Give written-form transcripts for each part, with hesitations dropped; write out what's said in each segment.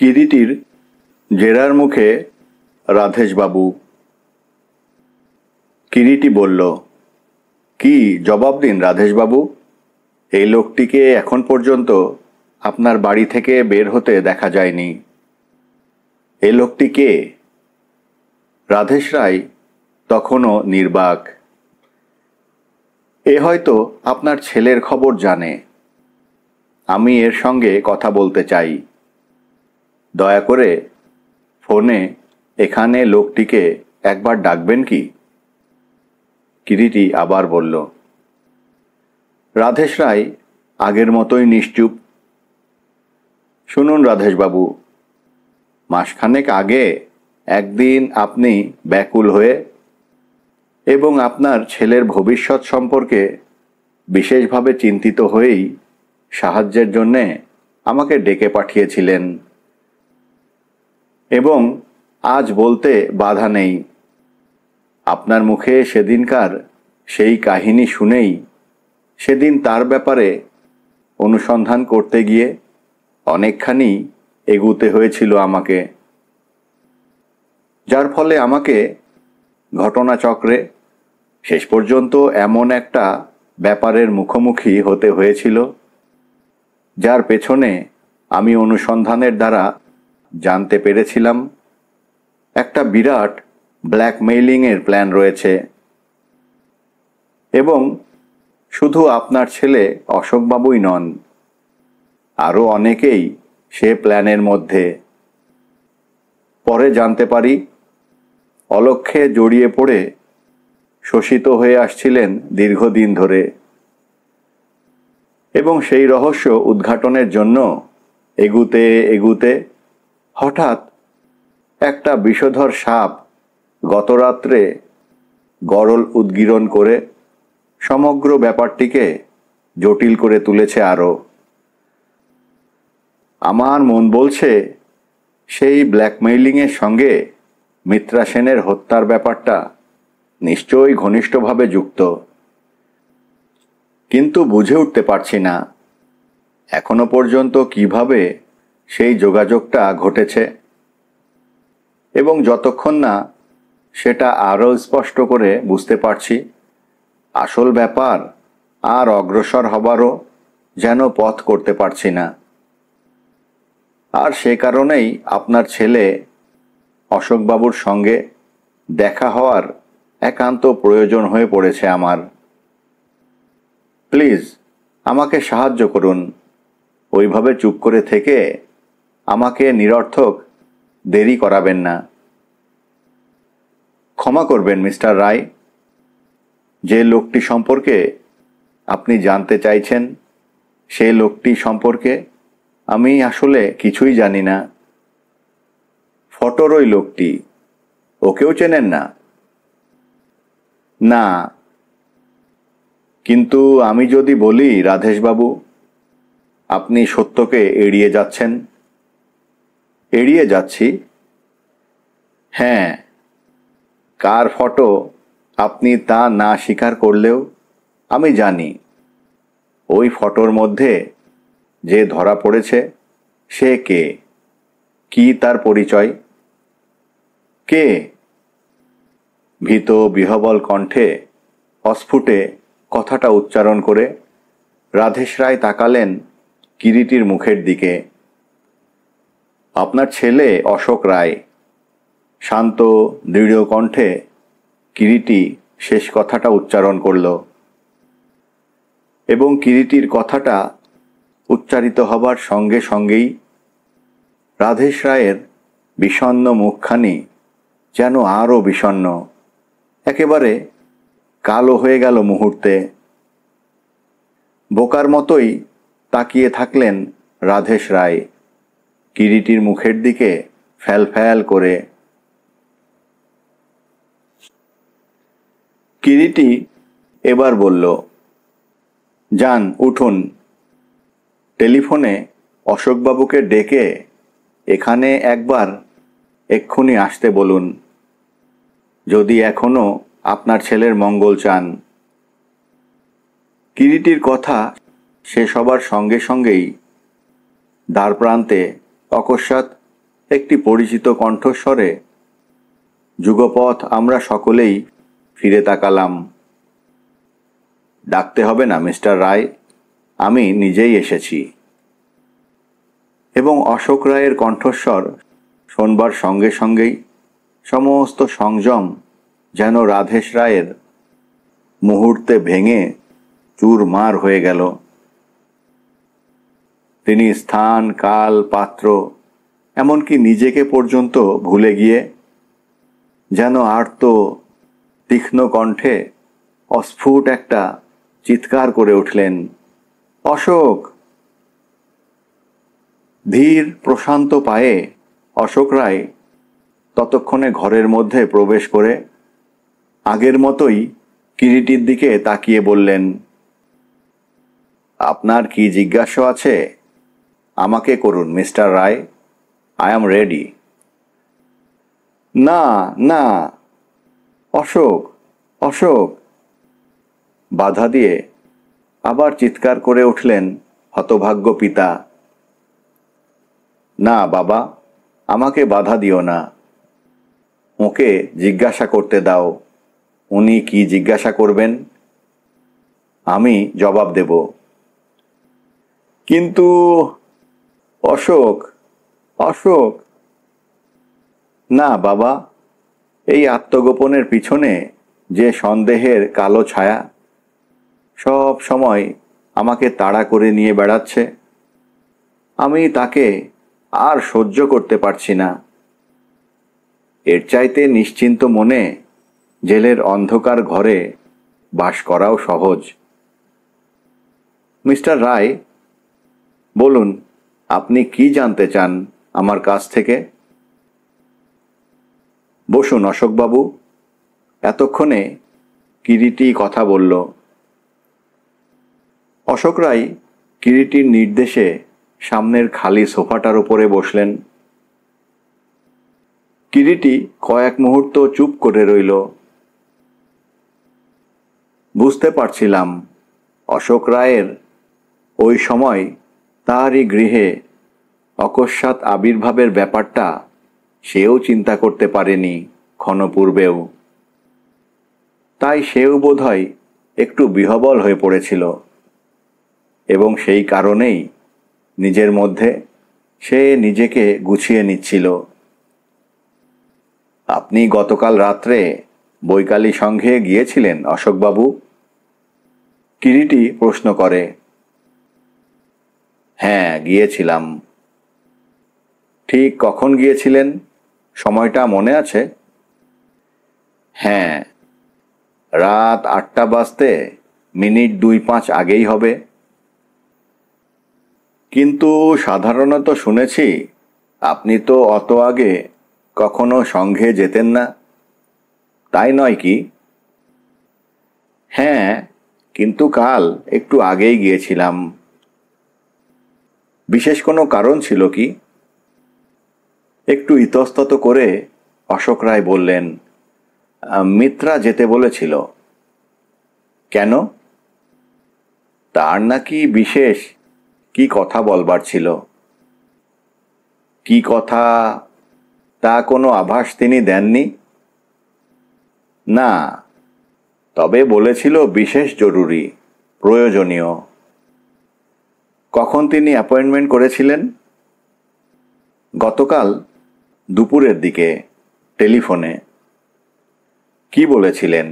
কিরিটির জেরার মুখে রাধেশবাবু। কিরিটি বলল, কি জবাব দিন রাধেশবাবু? এই লোকটিকে এখন পর্যন্ত আপনার বাড়ি থেকে বের হতে দেখা যায়নি। এই লোকটি কে? রাধেশ রায় তখনও নির্বাক। এ হয়তো আপনার ছেলের খবর জানে। আমি এর সঙ্গে কথা বলতে চাই। দয়া করে ফোনে এখানে লোকটিকে একবার ডাকবেন কি? কিরিটি আবার বলল। রাধেশ রায় আগের মতোই নিশ্চুপ। শুনুন রাধেশবাবু, মাসখানেক আগে একদিন আপনি ব্যাকুল হয়ে এবং আপনার ছেলের ভবিষ্যৎ সম্পর্কে বিশেষভাবে চিন্তিত হয়েই সাহায্যের জন্যে আমাকে ডেকে পাঠিয়েছিলেন। এবং আজ বলতে বাধা নেই, আপনার মুখে সেদিনকার সেই কাহিনী শুনেই সেদিন তার ব্যাপারে অনুসন্ধান করতে গিয়ে অনেকখানি এগুতে হয়েছিল আমাকে, যার ফলে আমাকে ঘটনাচক্রে শেষ পর্যন্ত এমন একটা ব্যাপারের মুখোমুখি হতে হয়েছিল যার পেছনে আমি অনুসন্ধানের দ্বারা জানতে পেরেছিলাম একটা বিরাট ব্ল্যাকমেইলিংয়ের প্ল্যান রয়েছে। এবং শুধু আপনার ছেলে অশোকবাবুই নন, আরও অনেকেই সে প্ল্যানের মধ্যে। পরে জানতে পারি অলক্ষ্যে জড়িয়ে পড়ে শোষিত হয়ে আসছিলেন দীর্ঘদিন ধরে, এবং সেই রহস্য উদ্ঘাটনের জন্য এগুতে এগুতে হঠাৎ একটা বিষধর সাপ গতরাত্রে গরল উদ্গীরণ করে সমগ্র ব্যাপারটিকে জটিল করে তুলেছে আরও। আমার মন বলছে সেই ব্ল্যাকমেইলিংয়ের সঙ্গে মিত্রা সেনের হত্যার ব্যাপারটা নিশ্চয়ই ঘনিষ্ঠভাবে যুক্ত, কিন্তু বুঝে উঠতে পারছি না এখনো পর্যন্ত কিভাবে সেই যোগাযোগটা ঘটেছে। এবং যতক্ষণ না সেটা আরও স্পষ্ট করে বুঝতে পারছি, আসল ব্যাপার আর অগ্রসর হবারও যেন পথ করতে পারছি না। আর সে কারণেই আপনার ছেলে অশোকবাবুর সঙ্গে দেখা হওয়ার একান্ত প্রয়োজন হয়ে পড়েছে আমার। প্লিজ আমাকে সাহায্য করুন। ওইভাবে চুপ করে থেকে আমাকে নিরর্থক দেরি করাবেন না। ক্ষমা করবেন মিস্টার রায়, যে লোকটি সম্পর্কে আপনি জানতে চাইছেন সেই লোকটি সম্পর্কে আমি আসলে কিছুই জানি না। ফটোর ওই লোকটি, ওকেও চেনেন না? না। কিন্তু আমি যদি বলি রাধেশবাবু, আপনি সত্যকে এড়িয়ে যাচ্ছেন। এড়িয়ে যাচ্ছি? হ্যাঁ। কার ফটো আপনি তা না স্বীকার করলেও আমি জানি ওই ফটোর মধ্যে যে ধরা পড়েছে সে কে, কি তার পরিচয়? কে? ভীত বিহবল কণ্ঠে অস্ফুটে কথাটা উচ্চারণ করে রাধেশ রায় তাকালেন কিরিটির মুখের দিকে। আপনার ছেলে অশোক রায়। শান্ত দৃঢ় কণ্ঠে কিরিটি শেষ কথাটা উচ্চারণ করল, এবং কিরিটির কথাটা উচ্চারিত হবার সঙ্গে সঙ্গেই রাধেশ রায়ের বিষণ্ণ মুখখানি যেন আরও বিষণ্ণ, একেবারে কালো হয়ে গেল মুহূর্তে। বোকার মতোই তাকিয়ে থাকলেন রাধেশ রায় কিরিটির মুখের দিকে ফ্যাল ফ্যাল করে। কিরিটি এবার বলল, যান উঠুন, টেলিফোনে অশোকবাবুকে ডেকে এখানে একবার এক্ষুনি আসতে বলুন, যদি এখনো আপনার ছেলের মঙ্গল চান। কিরিটির কথা শেষ হবার সঙ্গে সঙ্গেই দ্বারপ্রান্তে অকস্মাৎ একটি পরিচিত কণ্ঠস্বরে যুগপথ আমরা সকলেই ফিরে তাকালাম। ডাকতে হবে না মিস্টার রায়, আমি নিজেই এসেছি। এবং অশোক রায়ের কণ্ঠস্বর শোনবার সঙ্গে সঙ্গেই সমস্ত সংযম যেন রাধেশ রায়ের মুহূর্তে ভেঙে চুরমার হয়ে গেল। তিনি স্থান, কাল, পাত্র, এমনকি নিজেকে পর্যন্ত ভুলে গিয়ে যেন আর্ত তীক্ষ্ণ কণ্ঠে অস্ফুট একটা চিৎকার করে উঠলেন, অশোক! ধীর প্রশান্ত পায়ে অশোক রায় ততক্ষণে ঘরের মধ্যে প্রবেশ করে আগের মতোই কিরিটির দিকে তাকিয়ে বললেন, আপনার কি জিজ্ঞাসা আছে? আমাকে করুন mister Roy, I am ready. না না, অশোক, অশোক! বাধা দিয়ে আবার চিৎকার করে উঠলেন হতভাগ্য পিতা। না বাবা, আমাকে বাধা দিও না, ওকে জিজ্ঞাসা করতে দাও। উনি কি জিজ্ঞাসা করবেন আমি জবাব দেব। কিন্তু অশোক, অশোক! না বাবা, এই আত্মগোপনের পিছনে যে সন্দেহের কালো ছায়া সব সময় আমাকে তাড়া করে নিয়ে বেড়াচ্ছে, আমি তাকে আর সহ্য করতে পারছি না। এর চাইতে নিশ্চিন্ত মনে জেলের অন্ধকার ঘরে বাস করাও সহজ। মিস্টার রায়, বলুন আপনি কি জানতে চান আমার কাছ থেকে? বসুন অশোকবাবু। এতক্ষণে কিরিটি কথা বলল। অশোক রায় কিরিটির নির্দেশে সামনের খালি সোফাটার উপরে বসলেন। কিরিটি কয়েক মুহূর্ত চুপ করে রইল। বুঝতে পারছিলাম অশোক রায়ের ওই সময় তারই গৃহে অকস্মাৎ আবির্ভাবের ব্যাপারটা সেও চিন্তা করতে পারেনি ক্ষণপূর্বেও। তাই সেও বোধহয় একটু বিহ্বল হয়ে পড়েছিল এবং সেই কারণেই নিজের মধ্যে সে নিজেকে গুছিয়ে নিচ্ছিল। আপনি গতকাল রাত্রে বৈকালী সংঘে গিয়েছিলেন অশোকবাবু? কিরিটি প্রশ্ন করে। হ্যাঁ, গিয়েছিলাম। ঠিক কখন গিয়েছিলেন, সময়টা মনে আছে? হ্যাঁ, রাত 8টা বাজতে মিনিট 2-5 আগেই হবে। কিন্তু সাধারণত শুনেছি আপনি তো অত আগে কখনো সংঘে যেতেন না, তাই নয় কি? হ্যাঁ, কিন্তু কাল একটু আগেই গিয়েছিলাম। বিশেষ কোনো কারণ ছিল কি? একটু ইতস্তত করে অশোক রায় বললেন, মিত্রা যেতে বলেছিল। কেন? তার নাকি বিশেষ কি কথা বলবার ছিল। কি কথা তা কোনো আভাস তিনি দেননি? না, তবে বলেছিল বিশেষ জরুরি, প্রয়োজনীয়। কখন তিনি অ্যাপয়েন্টমেন্ট করেছিলেন? গতকাল দুপুরের দিকে টেলিফোনে। কি বলেছিলেন?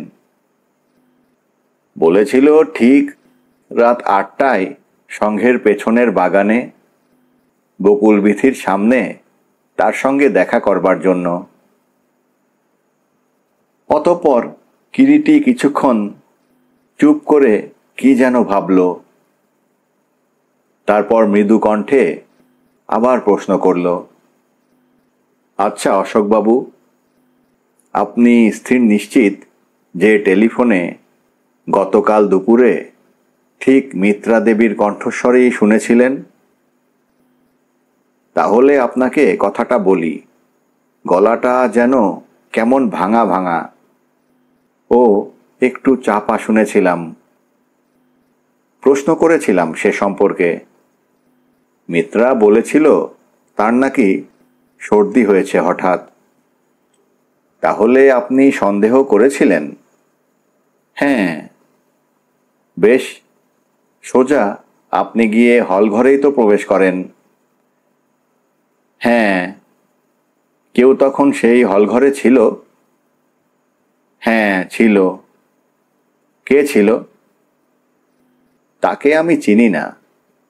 বলেছিল ঠিক রাত 8টায় সংঘের পেছনের বাগানে বকুলবীথির সামনে তার সঙ্গে দেখা করবার জন্য। অতঃপর কিরিটি কিছুক্ষণ চুপ করে কি যেন ভাবল। তারপর মৃদু কণ্ঠে আবার প্রশ্ন করল, আচ্ছা অশোকবাবু, আপনি স্থির নিশ্চিত যে টেলিফোনে গতকাল দুপুরে ঠিক মিত্রা দেবীর কণ্ঠস্বরেই শুনেছিলেন? তাহলে আপনাকে কথাটা বলি, গলাটা যেন কেমন ভাঙা ভাঙা ও একটু চাপা শুনেছিলাম। প্রশ্ন করেছিলাম সে সম্পর্কে। মিত্রা বলেছিল তার নাকি সর্দি হয়েছে হঠাৎ। তাহলে আপনি সন্দেহ করেছিলেন? হ্যাঁ। বেশ, সোজা আপনি গিয়ে হল ঘরেই তো প্রবেশ করেন। হ্যাঁ। কেউ তখন সেই হল ঘরে ছিল? হ্যাঁ, ছিল। কে ছিল? তাকে আমি চিনি না,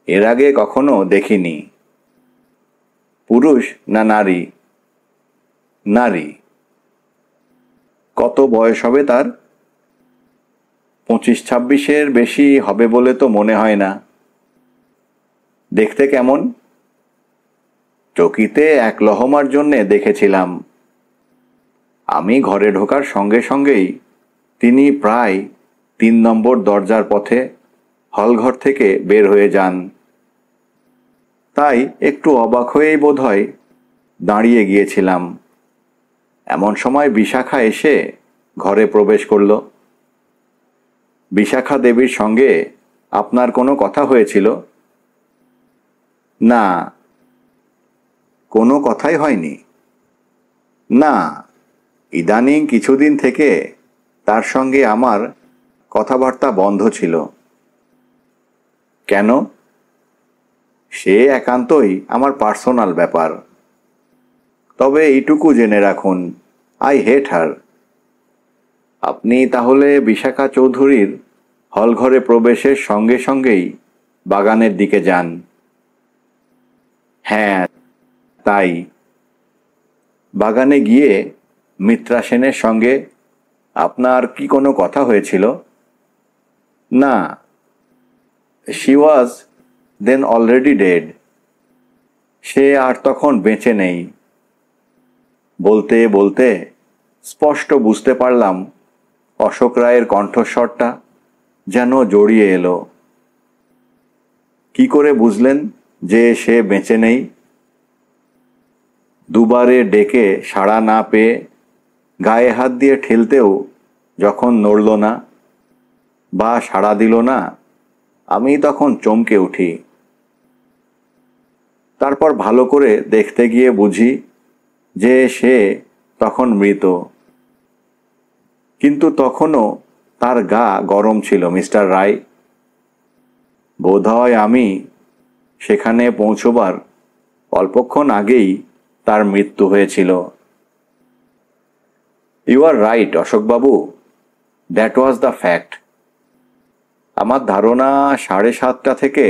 এর আগে কখনো দেখিনি। পুরুষ না নারী? নারী। কত বয়স হবে তার? 25-26-এর বেশি হবে বলে তো মনে হয় না। দেখতে কেমন? চকিতে এক লহমার জন্যে দেখেছিলাম। আমি ঘরে ঢোকার সঙ্গে সঙ্গেই তিনি প্রায় 3 নম্বর দরজার পথে হলঘর থেকে বের হয়ে যান। তাই একটু অবাক হয়েই বোধহয় দাঁড়িয়ে গিয়েছিলাম। এমন সময় বিশাখা এসে ঘরে প্রবেশ করল। বিশাখা দেবীর সঙ্গে আপনার কোনো কথা হয়েছিল? না। কোনো কথাই হয়নি? না, ইদানিং কিছুদিন থেকে তার সঙ্গে আমার কথাবার্তা বন্ধ ছিল। কেন? সে একান্তই আমার পার্সোনাল ব্যাপার। তবে এইটুকু জেনে রাখুন, আই হেট হার। আপনি তাহলে বিশাখা চৌধুরীর হলঘরে প্রবেশের সঙ্গে সঙ্গেই বাগানের দিকে যান। হ্যাঁ, তাই। বাগানে গিয়ে মিত্রা সেনের সঙ্গে আপনার কি কোনো কথা হয়েছিল? না। She was then already dead. সে আর তখন বেঁচে নেই। বলতে বলতে স্পষ্ট বুঝতে পারলাম অশোক রায়ের কণ্ঠস্বরটা যেন জড়িয়ে এলো। কি করে বুঝলেন যে সে বেঁচে নেই? দুবারে ডেকে সাড়া না পেয়ে গায়ে হাত দিয়ে ঠেলতেও যখন নড়ল না বা সাড়া দিল না, আমি তখন চমকে উঠি। তারপর ভালো করে দেখতে গিয়ে বুঝি যে সে তখন মৃত। কিন্তু তখনও তার গা গরম ছিল মিস্টার রায়। বোধহয় আমি সেখানে পৌঁছবার অল্পক্ষণ আগেই তার মৃত্যু হয়েছিল। ইউ আর রাইট অশোকবাবু, দ্যাট ওয়াজ দ্য ফ্যাক্ট। আমার ধারণা 7:30 থেকে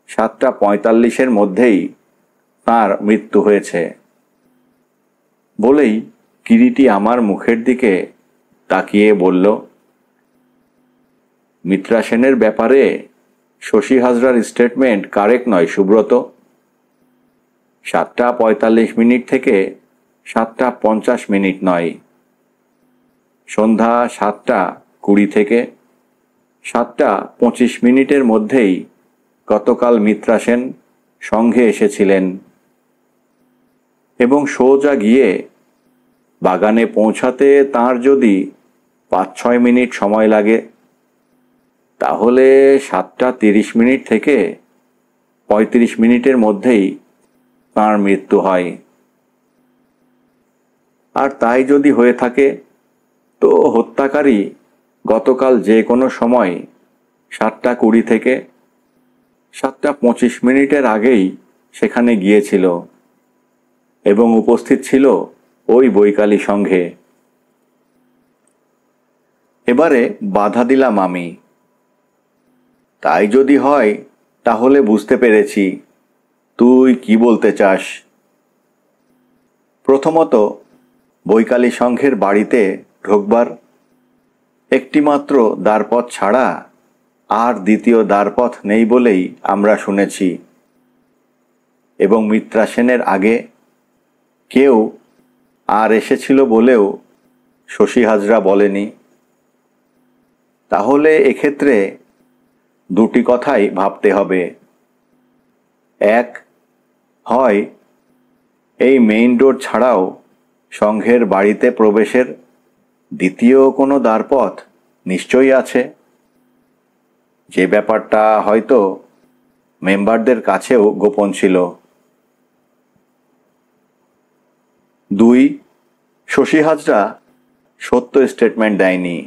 7:45-এর মধ্যেই তার মৃত্যু হয়েছে। বলেই কিরিটি আমার মুখের দিকে তাকিয়ে বলল, মিত্রা সেনের ব্যাপারে শশী হাজরার স্টেটমেন্ট কারেক্ট নয় সুব্রত। 7:45 থেকে 7:50 নয়, সন্ধ্যা 7:20 থেকে 7:25 মধ্যেই গতকাল মিত্রা সেন সঙ্ঘে এসেছিলেন এবং সোজা গিয়ে বাগানে পৌঁছাতে তার যদি 5-6 মিনিট সময় লাগে, তাহলে 7:30 থেকে 35 মধ্যেই তাঁর মৃত্যু হয়। আর তাই যদি হয়ে থাকে তো হত্যাকারী গতকাল যে কোনো সময় 7:20 থেকে 7:25 আগেই সেখানে গিয়েছিল এবং উপস্থিত ছিল ওই বৈকালী সঙ্ঘে। এবারে বাধা দিলাম আমি। তাই যদি হয় তাহলে বুঝতে পেরেছি তুই কি বলতে চাস। প্রথমত, বৈকালী সংঘের বাড়িতে ঢোকবার একটিমাত্র দ্বারপথ ছাড়া আর দ্বিতীয় দ্বারপথ নেই বলেই আমরা শুনেছি, এবং মিত্রা সেনের আগে কেউ আর এসেছিল বলেও শশী হাজরা বলেনি। তাহলে এক্ষেত্রে দুটি কথাই ভাবতে হবে। এক, হয় এই মেইন ডোর ছাড়াও সংঘের বাড়িতে প্রবেশের দ্বিতীয় কোনো দ্বারপথ নিশ্চয়ই আছে, যে ব্যাপারটা হয়তো মেম্বারদের কাছেও গোপন ছিল। 2, শশী হাজরা সত্য স্টেটমেন্ট দেয়নি।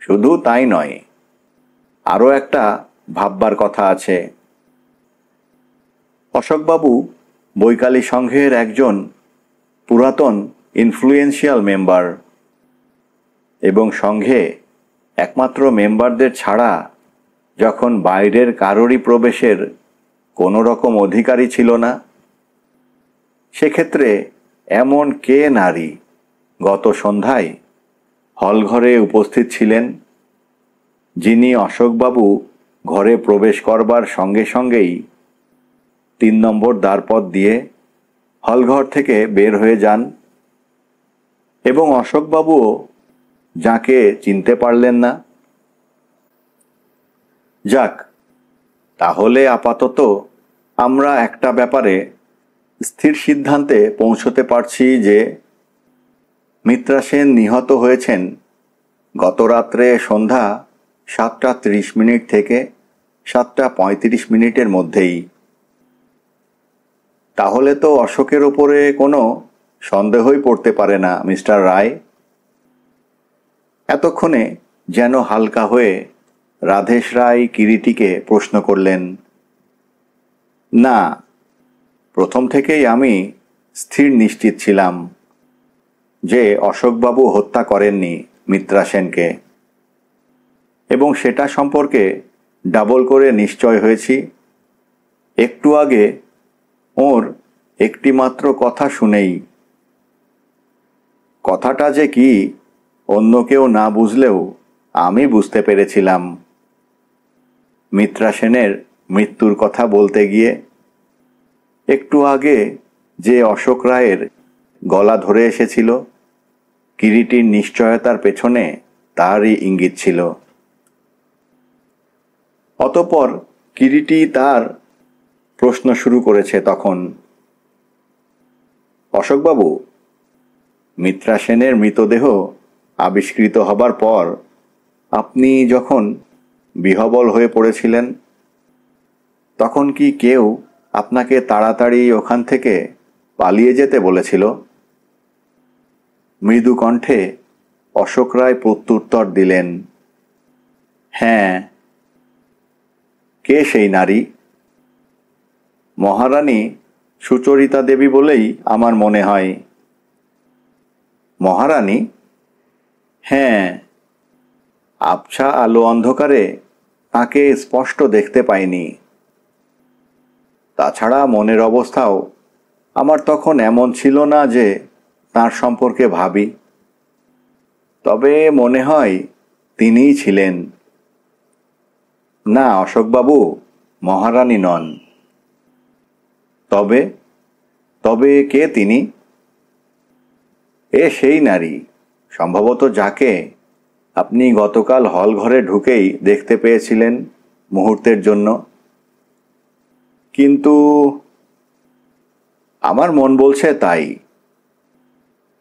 শুধু তাই নয়, আরও একটা ভাববার কথা আছে। অশোকবাবু বৈকালী সংঘের একজন পুরাতন ইনফ্লুয়েন্সিয়াল মেম্বার, এবং সংঘে একমাত্র মেম্বারদের ছাড়া যখন বাইরের কারোরই প্রবেশের কোনো রকম অধিকারই ছিল না, সেক্ষেত্রে এমন কে নারী গত সন্ধ্যায় হলঘরে উপস্থিত ছিলেন, যিনি অশোকবাবু ঘরে প্রবেশ করবার সঙ্গে সঙ্গেই 3 নম্বর দ্বারপথ দিয়ে হলঘর থেকে বের হয়ে যান, এবং অশোকবাবুও যাকে চিনতে পারলেন না? যাক, তাহলে আপাতত আমরা একটা ব্যাপারে স্থির সিদ্ধান্তে পৌঁছতে পারছি যে মিত্রা সেন নিহত হয়েছেন গত রাত্রে সন্ধ্যা 7:30 থেকে 7:35 মধ্যেই। তাহলে তো অশোকের ওপরে কোনো সন্দেহই পড়তে পারে না, মিস্টার রায়। এতক্ষণে যেন হালকা হয়ে রাধেশ রায় কিরিটিকে প্রশ্ন করলেন। না, প্রথম থেকেই আমি স্থির নিশ্চিত ছিলাম যে অশোকবাবু হত্যা করেননি মিত্রা সেনকে, এবং সেটা সম্পর্কে ডাবল করে নিশ্চয় হয়েছি একটু আগে ওর একটি মাত্র কথা শুনেই। কথাটা যে কি অন্য কেউ না বুঝলেও আমি বুঝতে পেরেছিলাম। মিত্রা সেনের মৃত্যুর কথা বলতে গিয়ে একটু আগে যে অশোক রায়ের গলা ধরে এসেছিল, কিরিটির নিশ্চয়তার পেছনে তারই ইঙ্গিত ছিল। অতঃপর কিরিটি তার প্রশ্ন শুরু করেছে তখন। অশোকবাবু, মিত্রা সেনের মৃতদেহ আবিষ্কৃত হবার পর আপনি যখন বিহবল হয়ে পড়েছিলেন, তখন কি কেউ আপনাকে তাড়াতাড়ি ওখান থেকে পালিয়ে যেতে বলেছিল? মৃদু কণ্ঠে অশোক রায় প্রত্যুত্তর দিলেন, হ্যাঁ। কে সেই নারী? মহারানী সুচরিতা দেবী বলেই আমার মনে হয়। মহারানী? হ্যাঁ, আবছা আলো অন্ধকারে তাকে স্পষ্ট দেখতে পাইনি। তাছাড়া মনের অবস্থাও আমার তখন এমন ছিল না যে তার সম্পর্কে ভাবি। তবে মনে হয় তিনিই ছিলেন। না অশোকবাবু, মহারানী নন। তবে তবে কে তিনি? এ সেই নারী, সম্ভবত যাকে আপনি গতকাল হল ঘরে ঢুকেই দেখতে পেয়েছিলেন মুহূর্তের জন্য। কিন্তু আমার মন বলছে তাই।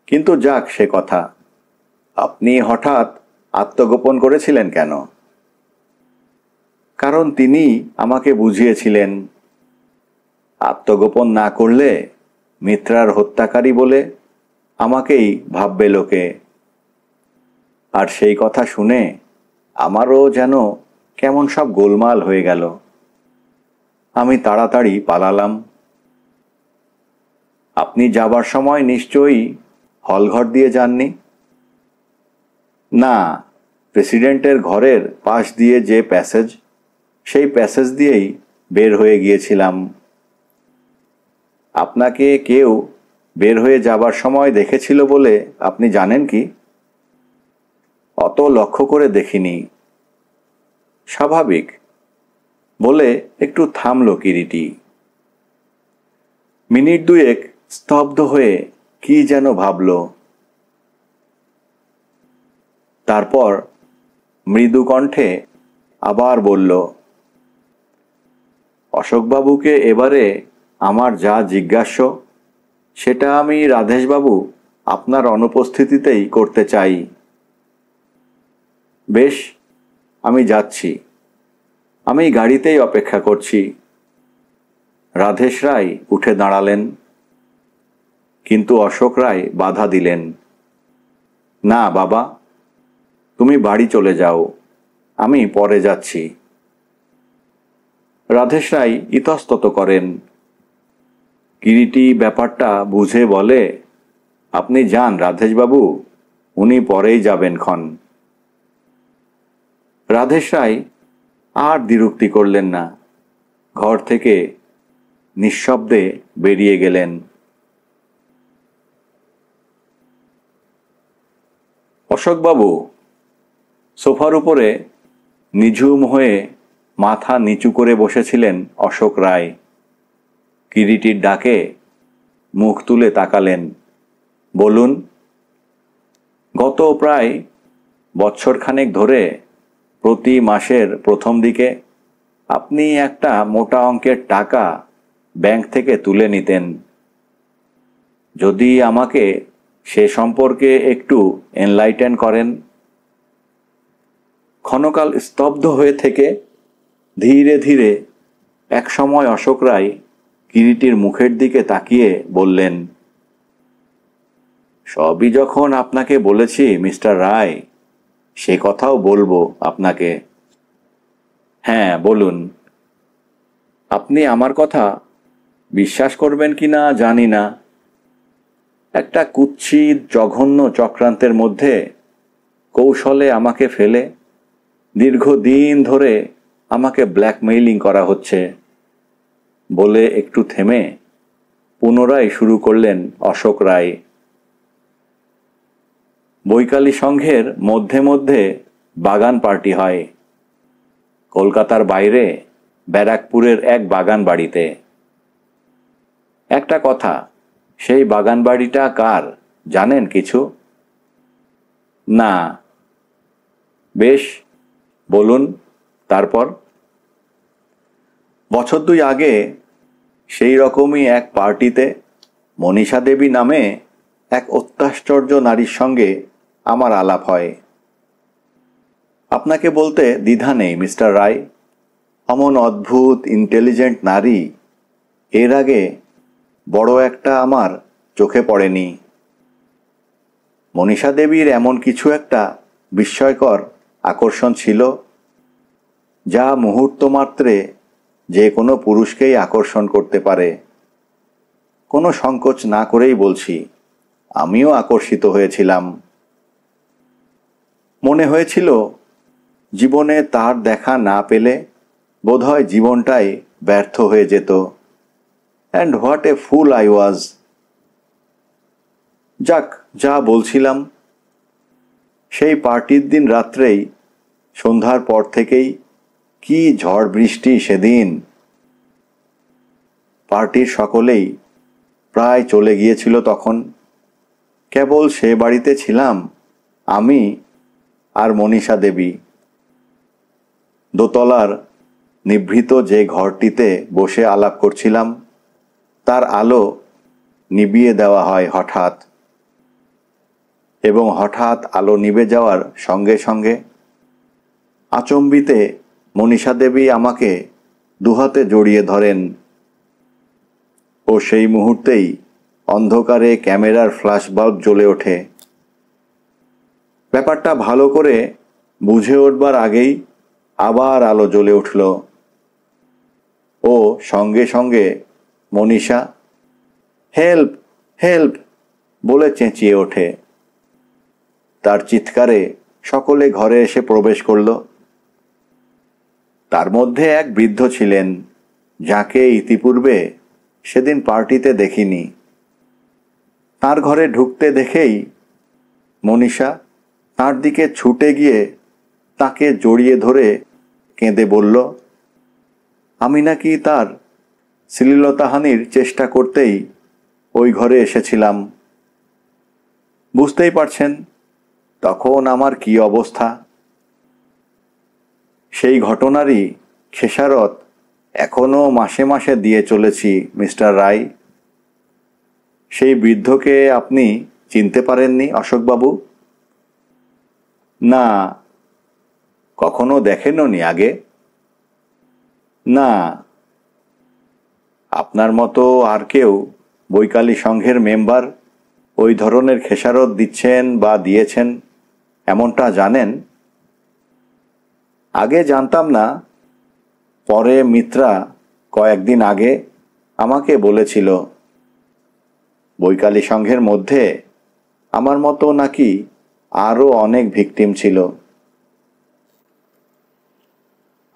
কিন্তু যাক সে কথা, আপনি হঠাৎ আত্মগোপন করেছিলেন কেন? কারণ তিনি আমাকে বুঝিয়েছিলেন, আত্মগোপন না করলে মিত্রার হত্যাকারী বলে আমাকেই ভাববে লোকে। আর সেই কথা শুনে আমারও যেন কেমন সব গোলমাল হয়ে গেল। আমি তাড়াতাড়ি পালালাম। আপনি যাবার সময় নিশ্চয়ই হলঘর দিয়ে যাননি? না, প্রেসিডেন্টের ঘরের পাশ দিয়ে যে প্যাসেজ, সেই প্যাসেজ দিয়েই বের হয়ে গিয়েছিলাম। আপনাকে কেউ বের হয়ে যাবার সময় দেখেছিল বলে আপনি জানেন কি? অত লক্ষ্য করে দেখিনি। স্বাভাবিক, বলে একটু থামল কিরিটি। মিনিট দুয়েক স্তব্ধ হয়ে কি যেন ভাবল। তারপর মৃদু কণ্ঠে আবার বলল, অশোকবাবুকে এবারে আমার যা জিজ্ঞাস্য সেটা আমি রাধেশবাবু আপনার অনুপস্থিতিতেই করতে চাই। বেশ, আমি যাচ্ছি। আমি গাড়িতেই অপেক্ষা করছি। রাধেশ রায় উঠে দাঁড়ালেন। কিন্তু অশোক রায় বাধা দিলেন। না বাবা, তুমি বাড়ি চলে যাও, আমি পরে যাচ্ছি। রাধেশ রায় ইতস্তত করেন। কিরিটি ব্যাপারটা বুঝে বলে, আপনি যান রাধেশবাবু, উনি পরেই যাবেন ক্ষণ। রাধেশ রায় আর দ্বিরুক্তি করলেন না, ঘর থেকে নিঃশব্দে বেরিয়ে গেলেন। অশোকবাবু সোফার উপরে নিঝুম হয়ে মাথা নিচু করে বসেছিলেন অশোক রায়। কিরিটির ডাকে মুখ তুলে তাকালেন। বলুন। গত প্রায় বৎসরখানেক ধরে প্রতি মাসের প্রথম দিকে আপনি একটা মোটা অঙ্কের টাকা ব্যাংক থেকে তুলে নিতেন। যদি আমাকে সে সম্পর্কে একটু এনলাইটেন করেন। ক্ষণকাল স্তব্ধ হয়ে থেকে ধীরে ধীরে একসময় অশোক রায় কিরিটির মুখের দিকে তাকিয়ে বললেন, সবই যখন আপনাকে বলেছি মিস্টার রায়, সে কথাও বলবো আপনাকে। হ্যাঁ বলুন। আপনি আমার কথা বিশ্বাস করবেন কি না জানি না, একটা কুৎসিত জঘন্য চক্রান্তের মধ্যে কৌশলে আমাকে ফেলে দীর্ঘদিন ধরে আমাকে ব্ল্যাকমেইলিং করা হচ্ছে বলে একটু থেমে পুনরায় শুরু করলেন অশোক রায়। বৈকালী সংঘের মধ্যে মধ্যে বাগান পার্টি হয় কলকাতার বাইরে ব্যারাকপুরের এক বাগান বাড়িতে। একটা কথা, সেই বাগান বাড়িটা কার জানেন কিছু? না। বেশ, বলুন তারপর। বছর দুই আগে সেই রকমই এক পার্টিতে মনীষা দেবী নামে এক অত্যাশ্চর্য নারীর সঙ্গে আমার আলাপ হয়। আপনাকে বলতে দ্বিধা নেই মিস্টার রায়, অমন অদ্ভুত ইন্টেলিজেন্ট নারী এর আগে বড় একটা আমার চোখে পড়েনি। মনীষা দেবীর এমন কিছু একটা বিস্ময়কর আকর্ষণ ছিল যা মুহূর্ত মাত্রে যে কোনো পুরুষকেই আকর্ষণ করতে পারে। কোনো সংকোচ না করেই বলছি, আমিও আকর্ষিত হয়েছিলাম। মনে হয়েছিল জীবনে তার দেখা না পেলে বোধহয় জীবনটাই ব্যর্থ হয়ে যেত। And what a full I was. যাক, যা বলছিলাম, সেই পার্টির দিন রাত্রেই সন্ধ্যার পর থেকেই কি ঝড় বৃষ্টি সেদিন। পার্টির সকলেই প্রায় চলে গিয়েছিল তখন। কেবল সে বাড়িতে ছিলাম আমি আর মনীষা দেবী। দোতলার নিভৃত যে ঘরটিতে বসে আলাপ করছিলাম তার আলো নিভিয়ে দেওয়া হয় হঠাৎ, এবং হঠাৎ আলো নিভে যাওয়ার সঙ্গে সঙ্গে আচম্বিতে মনীষা দেবী আমাকে দুহাতে জড়িয়ে ধরেন ও সেই মুহূর্তেই অন্ধকারে ক্যামেরার ফ্ল্যাশ বাল্ব জ্বলে ওঠে। ব্যাপারটা ভালো করে বুঝে উঠবার আগেই আবার আলো জ্বলে উঠল ও সঙ্গে সঙ্গে মনীষা হেল্প হেল্প বলে চেঁচিয়ে ওঠে। তার চিৎকারে সকলে ঘরে এসে প্রবেশ করল। তার মধ্যে এক বৃদ্ধ ছিলেন যাকে ইতিপূর্বে সেদিন পার্টিতে দেখিনি। তার ঘরে ঢুকতে দেখেই মনীষা তার দিকে ছুটে গিয়ে তাকে জড়িয়ে ধরে কেঁদে বলল, আমি নাকি তার শ্লীলতাহানির চেষ্টা করতেই ওই ঘরে এসেছিলাম। বুঝতেই পারছেন তখন আমার কি অবস্থা। সেই ঘটনারই খেসারত এখনো মাসে মাসে দিয়ে চলেছি মিস্টার রায়। সেই বৃদ্ধকে আপনি চিনতে পারেননি অশোকবাবু? না। কখনো দেখেননি আগে? না। আপনার মতো আর কেউ বৈকালী সংঘের মেম্বার ওই ধরনের খেসারত দিচ্ছেন বা দিয়েছেন এমনটা জানেন? আগে জানতাম না, পরে মিত্রা কয়েকদিন আগে আমাকে বলেছিল বৈকালী সংঘের মধ্যে আমার মতো নাকি আরও অনেক ভিকটিম ছিল।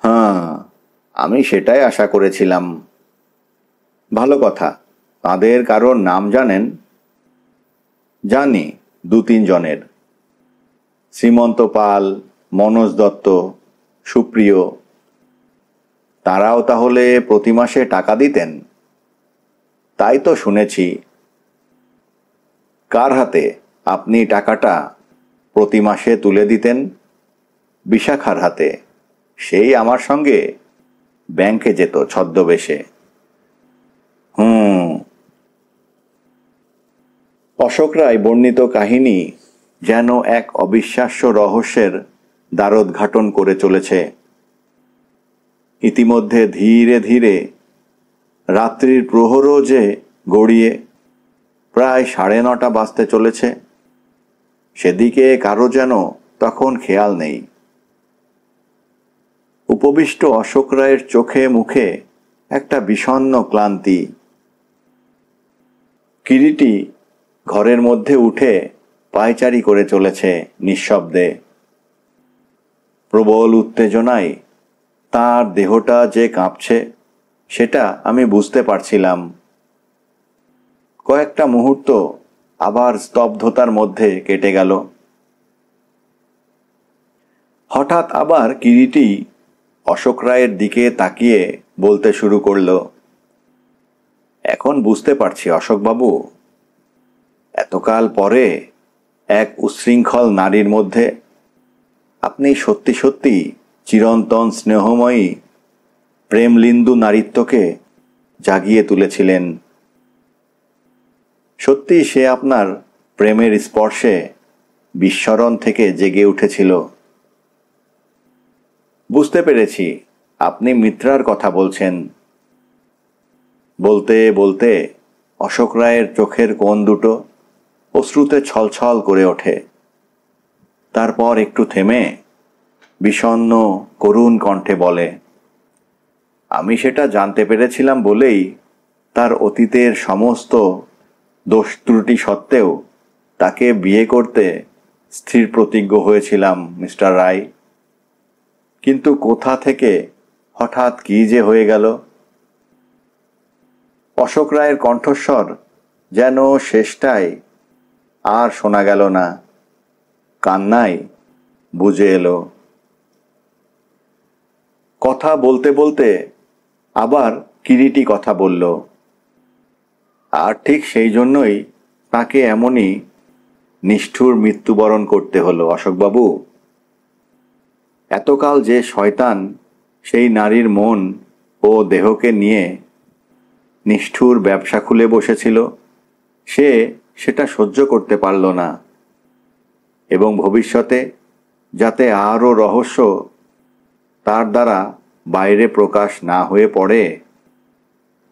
হ্যাঁ, আমি সেটাই আশা করেছিলাম। ভালো কথা, তাদের কারোর নাম জানেন? জানি 2-3 জনের। শ্রীমন্ত পাল, মনোজ দত্ত, সুপ্রিয়। তারাও তাহলে প্রতি মাসে টাকা দিতেন? তাই তো শুনেছি। কার হাতে আপনি টাকাটা প্রতি মাসে তুলে দিতেন? বিশাখার হাতে। সেই আমার সঙ্গে ব্যাংকে যেত ছদ্মবেশে। অশোক রায় বর্ণিত কাহিনী যেন এক অবিশ্বাস্য রহস্যের দ্বারোদ্ঘাটন করে চলেছে। ইতিমধ্যে ধীরে ধীরে রাত্রির প্রহরও যে গড়িয়ে প্রায় 9:30 বাজতে চলেছে, সেদিকে কারো যেন তখন খেয়াল নেই। উপবিষ্ট অশোক রায়ের চোখে মুখে একটা বিষণ্ণ ক্লান্তি। কিরিটি ঘরের মধ্যে উঠে পায়চারি করে চলেছে নিঃশব্দে। প্রবল উত্তেজনায় তার দেহটা যে কাঁপছে সেটা আমি বুঝতে পারছিলাম। কয়েকটা মুহূর্ত আবার স্তব্ধতার মধ্যে কেটে গেল। হঠাৎ আবার কিরিটি অশোক রায়ের দিকে তাকিয়ে বলতে শুরু করল, এখন বুঝতে পারছি অশোকবাবু, এতকাল পরে এক উচ্ছৃঙ্খল নারীর মধ্যে আপনি সত্যি সত্যি চিরন্তন স্নেহময়ী প্রেমলিন্দু নারীত্বকে জাগিয়ে তুলেছিলেন। সত্যি সে আপনার প্রেমের স্পর্শে বিস্মরণ থেকে জেগে উঠেছিল। বুঝতে পেরেছি আপনি মিত্রার কথা বলছেন। বলতে বলতে অশোক রায়ের চোখের কোণ দুটো অশ্রুতে ছলছল করে ওঠে। তারপর একটু থেমে বিষণ্ণ করুণ কণ্ঠে বলে, আমি সেটা জানতে পেরেছিলাম বলেই তার অতীতের সমস্ত দোষ ত্রুটি সত্ত্বেও তাকে বিয়ে করতে স্থির প্রতিজ্ঞ হয়েছিলাম মিস্টার রায়। কিন্তু কোথা থেকে হঠাৎ কি যে হয়ে গেল। অশোক রায়ের কণ্ঠস্বর যেন শেষটায় আর শোনা গেল না, কান্নায় বুঝে এলো। কথা বলতে বলতে আবার কিরিটি কথা বলল, আর ঠিক সেই জন্যই তাকে এমনই নিষ্ঠুর মৃত্যুবরণ করতে হলো অশোকবাবু। এতকাল যে শয়তান সেই নারীর মন ও দেহকে নিয়ে নিষ্ঠুর ব্যবসা খুলে বসেছিল, সে সেটা সহ্য করতে পারল না, এবং ভবিষ্যতে যাতে আরও রহস্য তার দ্বারা বাইরে প্রকাশ না হয়ে পড়ে,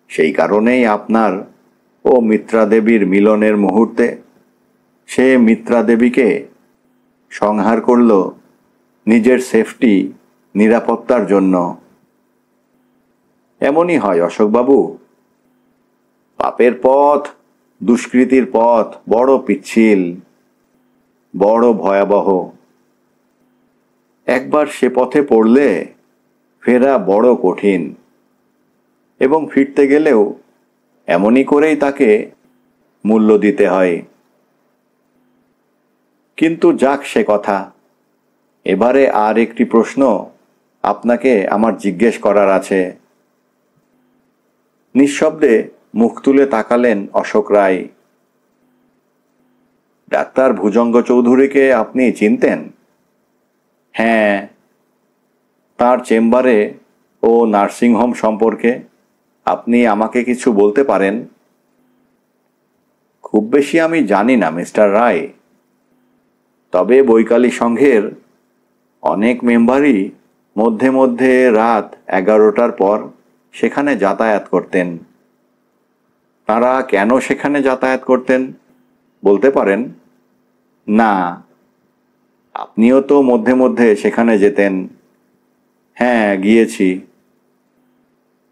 সেই কারণেই আপনার ও মিত্রা দেবীর মিলনের মুহূর্তে সে মিত্রা দেবীকে সংহার করল নিজের সেফটি, নিরাপত্তার জন্য। এমনই হয় অশোকবাবু। পাপের পথ, দুষ্কৃতির পথ বড় পিচ্ছিল, বড় ভয়াবহ। একবার সে পথে পড়লে ফেরা বড় কঠিন, এবং ফিরতে গেলেও এমনই করেই তাকে মূল্য দিতে হয়। কিন্তু যাক সে কথা। এবারে আর একটি প্রশ্ন আপনাকে আমার জিজ্ঞেস করার আছে। নিঃশব্দে মুখ তুলে তাকালেন অশোক রায়। ডাক্তার ভুজঙ্গ চৌধুরীকে আপনি চিনতেন? হ্যাঁ। তার চেম্বারে ও নার্সিংহোম সম্পর্কে আপনি আমাকে কিছু বলতে পারেন? খুব বেশি আমি জানি না মিস্টার রায়, তবে বৈকালী সংঘের অনেক মেম্বারই মধ্যে মধ্যে রাত 11টার পর সেখানে যাতায়াত করতেন। তারা কেন সেখানে যাতায়াত করতেন বলতে পারেন? না, আপনিও তো মধ্যে মধ্যে সেখানে যেতেন। হ্যাঁ, গিয়েছি।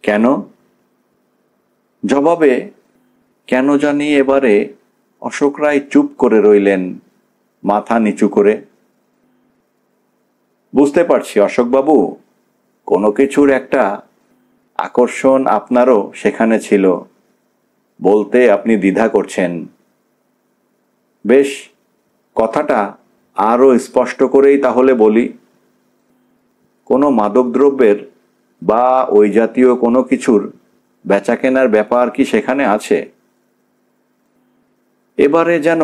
কেন? জবাবে কেন জানি এবারে অশোক রায় চুপ করে রইলেন, মাথা নিচু করে। বুঝতে পারছি অশোকবাবু, কোনো কিছুর একটা আকর্ষণ আপনারও সেখানে ছিল, বলতে আপনি দ্বিধা করছেন। বেশ, কথাটা আরও স্পষ্ট করেই তাহলে বলি। কোনো মাদকদ্রব্যের বা ওই জাতীয় কোনো কিছুর বেচাকেনার ব্যাপার কি সেখানে আছে? এবারে যেন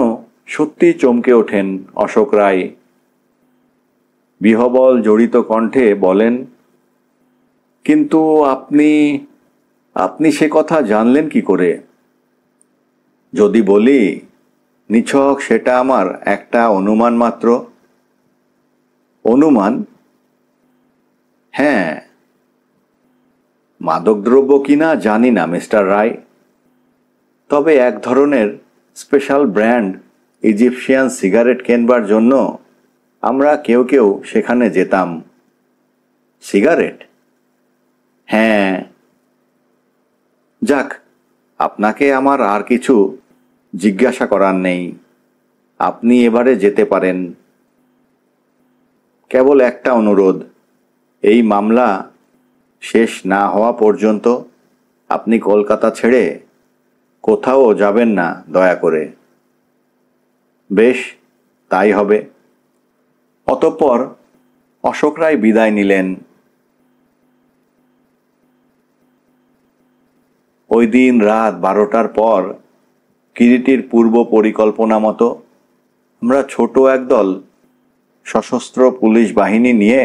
সত্যি চমকে ওঠেন অশোক রায়। বিহবল জড়িত কণ্ঠে বলেন, কিন্তু আপনি আপনি সে কথা জানলেন কি করে? যদি বলি, নিছক সেটা আমার একটা অনুমান মাত্র। অনুমান? হ্যাঁ। মাদকদ্রব্য কিনা জানি না মিস্টার রায়, তবে এক ধরনের স্পেশাল ব্র্যান্ড ইজিপশিয়ান সিগারেট কেনবার জন্য আমরা কেউ কেউ সেখানে যেতাম। সিগারেট? হ্যাঁ। যাক, আপনাকে আমার আর কিছু জিজ্ঞাসা করার নেই, আপনি এবারে যেতে পারেন। কেবল একটা অনুরোধ, এই মামলা শেষ না হওয়া পর্যন্ত আপনি কলকাতা ছেড়ে কোথাও যাবেন না দয়া করে। বেশ, তাই হবে। অতঃপর অশোক রায় বিদায় নিলেন। ওই দিন রাত 12টার পর কিরিটির পূর্ব পরিকল্পনা মতো আমরা ছোট একদল সশস্ত্র পুলিশ বাহিনী নিয়ে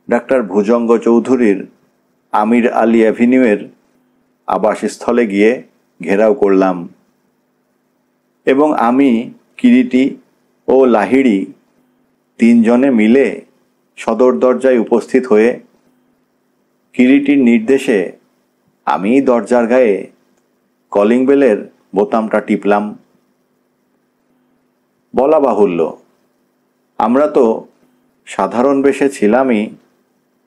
ডাক্তার ভুজঙ্গ চৌধুরীর আমির আলী অ্যাভিনিউয়ের আবাসস্থলে গিয়ে ঘেরাও করলাম এবং আমি, কিরিটি ও লাহিড়ী তিনজনে মিলে সদর দরজায় উপস্থিত হয়ে কিরিটির নির্দেশে আমি দরজার গায়ে কলিং বেলের বোতামটা টিপলাম। বলা বাহুল্য, আমরা তো সাধারণ বেশে ছিলামই,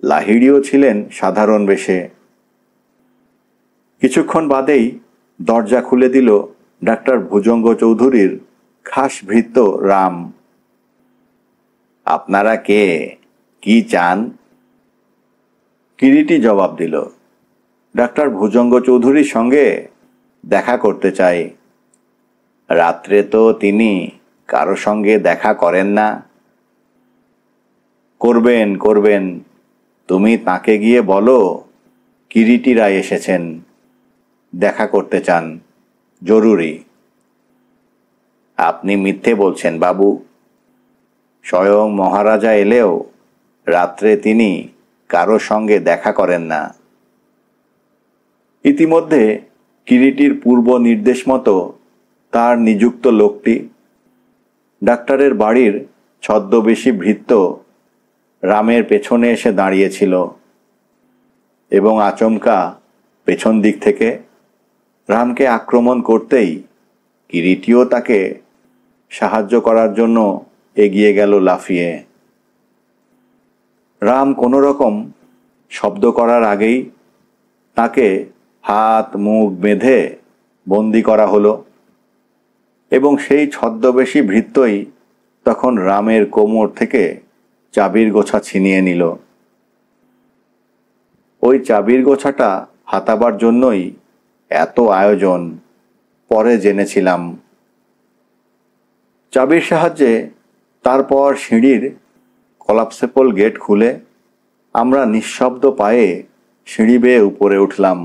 লাহিড়ীও ছিলেন সাধারণ বেশে। কিছুক্ষণ বাদেই দরজা খুলে দিল ডাক্তার ভুজঙ্গ চৌধুরীর খাস ভৃত্য রাম। আপনারা কে, কি চান? কিরিটি জবাব দিল, ডাক্তার ভুজঙ্গ চৌধুরীর সঙ্গে দেখা করতে চাই। রাত্রে তো তিনি কারো সঙ্গে দেখা করেন না। করবেন করবেন, তুমি তাকে গিয়ে বলো কিরিটি রায় এসেছেন, দেখা করতে চান, জরুরি। আপনি মিথ্যে বলছেন বাবু, স্বয়ং মহারাজা এলেও রাত্রে তিনি কারো সঙ্গে দেখা করেন না। ইতিমধ্যে কিরিটির পূর্ব নির্দেশ মতো তার নিযুক্ত লোকটি ডাক্তারের বাড়ির ছদ্মবেশী ভৃত্য রামের পেছনে এসে দাঁড়িয়েছিল এবং আচমকা পেছন দিক থেকে রামকে আক্রমণ করতেই কিরিটিও তাকে সাহায্য করার জন্য এগিয়ে গেল লাফিয়ে। রাম কোনো রকম শব্দ করার আগেই তাকে হাত মুখ বেঁধে বন্দি করা হলো এবং সেই ছদ্মবেশী ভৃত্যই তখন রামের কোমর থেকে চাবির গোছা ছিনিয়ে নিল। ওই চাবির গোছাটা হাতাবার জন্যই এত আয়োজন, পরে জেনেছিলাম। চাবির সাহায্যে তারপর সিঁড়ির কলাপসেবল গেট খুলে আমরা নিঃশব্দ পায়ে সিঁড়ি বেয়ে উপরে উঠলাম।